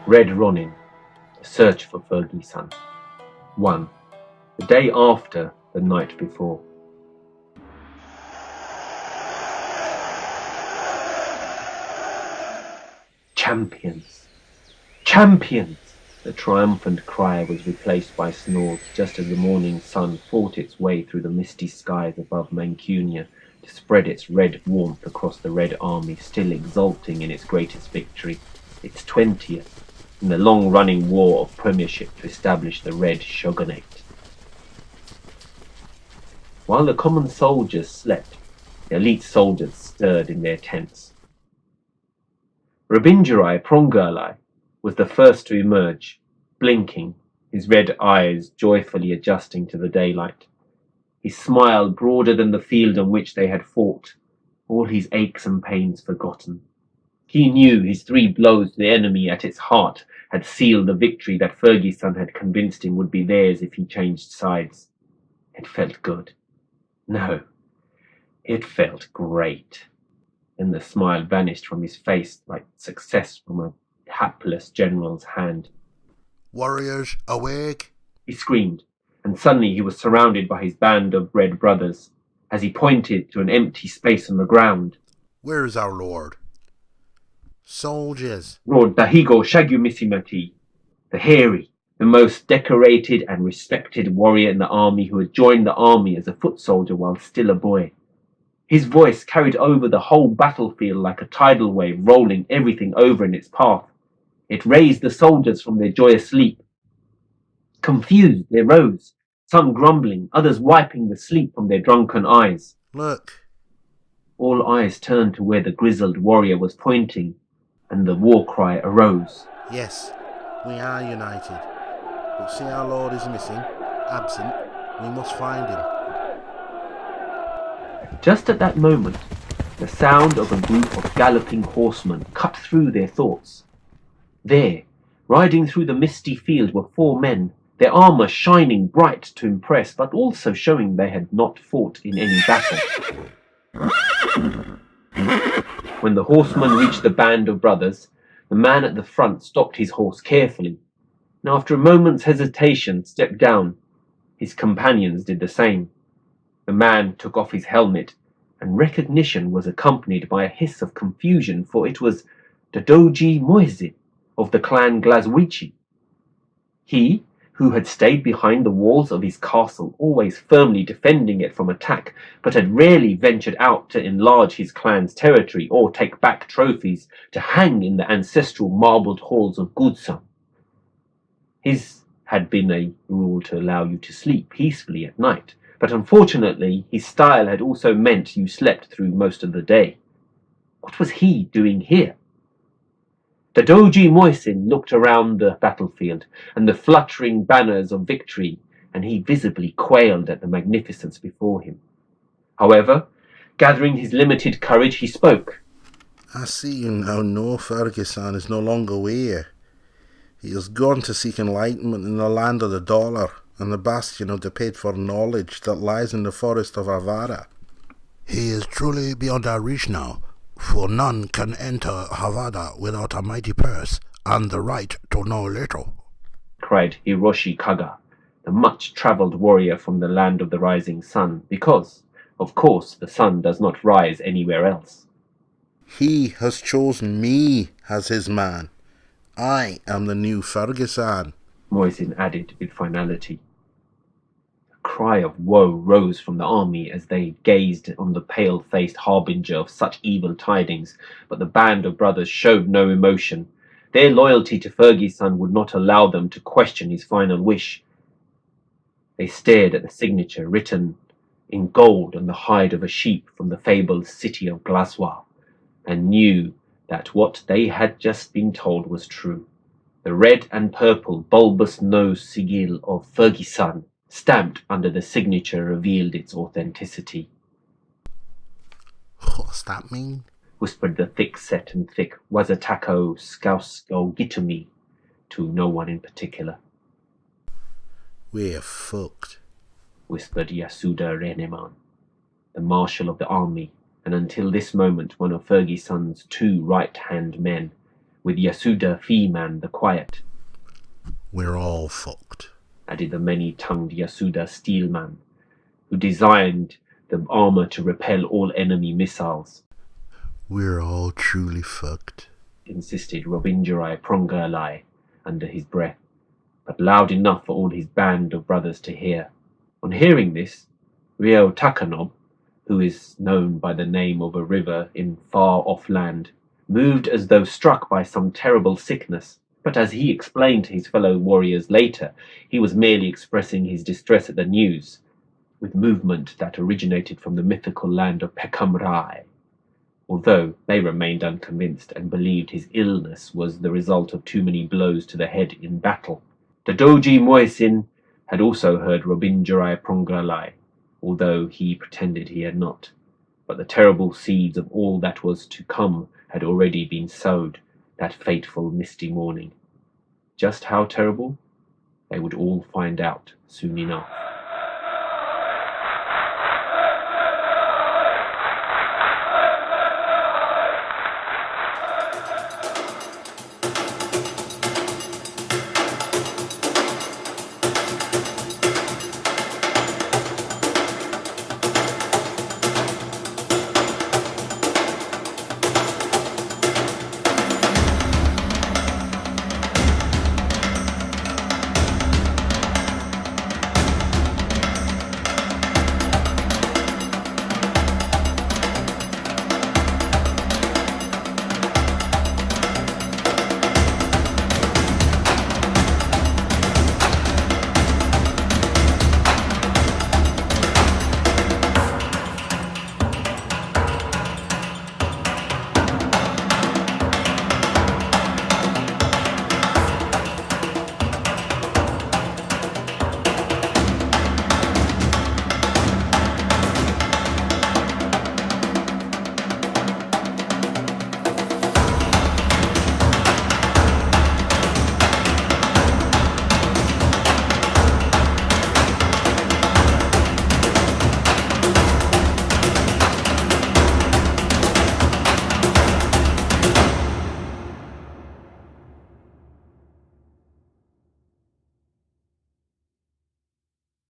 Red Ronin, The Search for Fergie San. 1. The day after the night before. Champions! Champions! The triumphant cry was replaced by snores just as the morning sun fought its way through the misty skies above Mancunia to spread its red warmth across the Red Army, still exulting in its greatest victory, its 20th, in the long-running war of premiership to establish the Red Shogunate. While the common soldiers slept, the elite soldiers stirred in their tents. Rabindra'i Prongalai was the first to emerge, blinking, his red eyes joyfully adjusting to the daylight. His smile broader than the field on which they had fought, all his aches and pains forgotten. He knew his 3 blows to the enemy at its heart had sealed the victory that Fergie San had convinced him would be theirs if he changed sides. It felt good. No, it felt great. Then the smile vanished from his face like success from a hapless general's hand. "Warriors, awake!" He screamed, and suddenly he was surrounded by his band of red brothers as he pointed to an empty space on the ground. "Where is our lord?" "Soldiers!" roared Dahigo Shagyumisimati, the hairy, the most decorated and respected warrior in the army who had joined the army as a foot soldier while still a boy. His voice carried over the whole battlefield like a tidal wave, rolling everything over in its path. It raised the soldiers from their joyous sleep. Confused, they rose, some grumbling, others wiping the sleep from their drunken eyes. "Look!" All eyes turned to where the grizzled warrior was pointing, and the war cry arose. "Yes, we are united. But see, our lord is missing, absent. We must find him." Just at that moment, the sound of a group of galloping horsemen cut through their thoughts. There, riding through the misty field, were 4 men, their armour shining bright to impress, but also showing they had not fought in any battle. When the horsemen reached the band of brothers, the man at the front stopped his horse carefully, and after a moment's hesitation stepped down. His companions did the same. The man took off his helmet, and recognition was accompanied by a hiss of confusion, for it was Dadoji Moysin of the clan Glaswechi. He, who had stayed behind the walls of his castle, always firmly defending it from attack, but had rarely ventured out to enlarge his clan's territory or take back trophies to hang in the ancestral marbled halls of Gudsan. His had been a rule to allow you to sleep peacefully at night, but unfortunately his style had also meant you slept through most of the day. What was he doing here? Dadoji Moysin looked around the battlefield and the fluttering banners of victory, and he visibly quailed at the magnificence before him. However, gathering his limited courage, he spoke. "I see you now know Fergie San is no longer here. He has gone to seek enlightenment in the land of the dollar and the bastion of the paid-for knowledge that lies in the forest of Havara. He is truly beyond our reach now, for none can enter Havara without a mighty purse and the right to know little," cried Hiroshi Kaga, the much-travelled warrior from the land of the rising sun, because, of course, the sun does not rise anywhere else. "He has chosen me as his man. I am the new Fergie San," Moysin added with finality. A cry of woe rose from the army as they gazed on the pale-faced harbinger of such evil tidings, but the band of brothers showed no emotion. Their loyalty to Fergie San would not allow them to question his final wish. They stared at the signature written in gold on the hide of a sheep from the fabled city of Glasgow, and knew that what they had just been told was true. The red and purple bulbous nose sigil of Fergie San, stamped under the signature, revealed its authenticity. "What's that mean?" whispered the thick-set and thick Wazatako Skausko Gitumi to no one in particular. "We're fucked," whispered Yasuda Reneman, the marshal of the army, and until this moment one of Fergie San's 2 right-hand men, with Yasuda Fee-man the Quiet, We're all fucked. added the many-tongued Yasuda Steelman, who designed the armor to repel all enemy missiles, We're all truly fucked. insisted Robinjurai Prongalai under his breath, but loud enough for all his band of brothers to hear. On hearing this, Ryo Takanob, who is known by the name of a river in far-off land, moved as though struck by some terrible sickness, but as he explained to his fellow warriors later, he was merely expressing his distress at the news, with movement that originated from the mythical land of Pekamrai, although they remained unconvinced and believed his illness was the result of too many blows to the head in battle. Dadoji Moysin had also heard Robinjurai Prongalai, although he pretended he had not, but the terrible seeds of all that was to come had already been sowed that fateful misty morning. Just how terrible? They would all find out soon enough.